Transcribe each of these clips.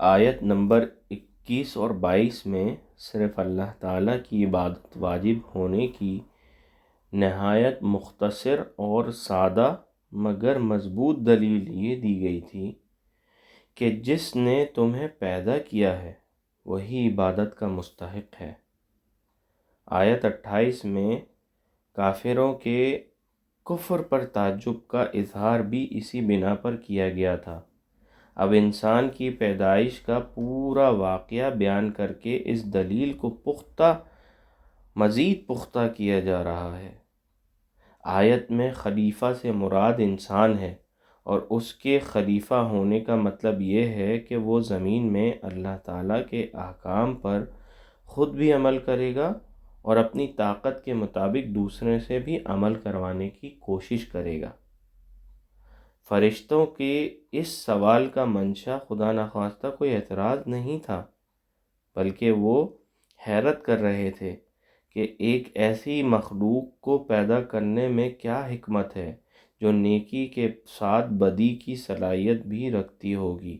آیت نمبر 21 اور 22 میں صرف اللہ تعالیٰ کی عبادت واجب ہونے کی نہایت مختصر اور سادہ مگر مضبوط دلیل یہ دی گئی تھی کہ جس نے تمہیں پیدا کیا ہے وہی عبادت کا مستحق ہے۔ آیت 28 میں کافروں کے کفر پر تعجب کا اظہار بھی اسی بنا پر کیا گیا تھا۔ اب انسان کی پیدائش کا پورا واقعہ بیان کر کے اس دلیل کو مزید پختہ کیا جا رہا ہے۔ آیت میں خلیفہ سے مراد انسان ہے، اور اس کے خلیفہ ہونے کا مطلب یہ ہے کہ وہ زمین میں اللہ تعالیٰ کے احکام پر خود بھی عمل کرے گا اور اپنی طاقت کے مطابق دوسرے سے بھی عمل کروانے کی کوشش کرے گا۔ فرشتوں کے اس سوال کا منشا خدا نخواستہ کوئی اعتراض نہیں تھا، بلکہ وہ حیرت کر رہے تھے کہ ایک ایسی مخلوق کو پیدا کرنے میں کیا حکمت ہے جو نیکی کے ساتھ بدی کی صلاحیت بھی رکھتی ہوگی،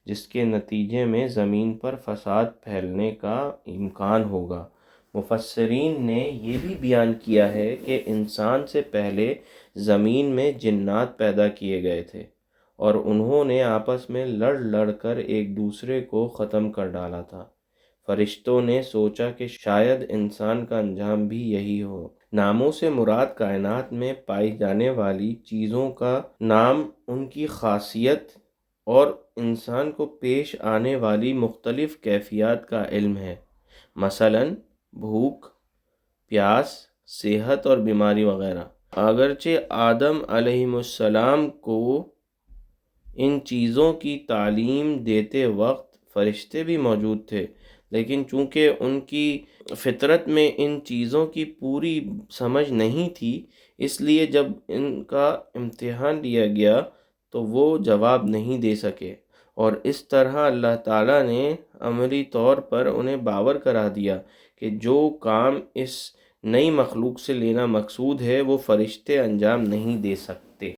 جس کے نتیجے میں زمین پر فساد پھیلنے کا امکان ہوگا۔ مفسرین نے یہ بھی بیان کیا ہے کہ انسان سے پہلے زمین میں جنات پیدا کیے گئے تھے، اور انہوں نے آپس میں لڑ کر ایک دوسرے کو ختم کر ڈالا تھا۔ فرشتوں نے سوچا کہ شاید انسان کا انجام بھی یہی ہو۔ ناموں سے مراد کائنات میں پائی جانے والی چیزوں کا نام ان کی خاصیت اور انسان کو پیش آنے والی مختلف کیفیات کا علم ہے، مثلاً بھوک، پیاس، صحت اور بیماری وغیرہ۔ اگرچہ آدم علیہ السلام کو ان چیزوں کی تعلیم دیتے وقت فرشتے بھی موجود تھے، لیکن چونکہ ان کی فطرت میں ان چیزوں کی پوری سمجھ نہیں تھی، اس لیے جب ان کا امتحان لیا گیا تو وہ جواب نہیں دے سکے، اور اس طرح اللہ تعالیٰ نے عملی طور پر انہیں باور کرا دیا کہ جو کام اس نئی مخلوق سے لینا مقصود ہے وہ فرشتے انجام نہیں دے سکتے۔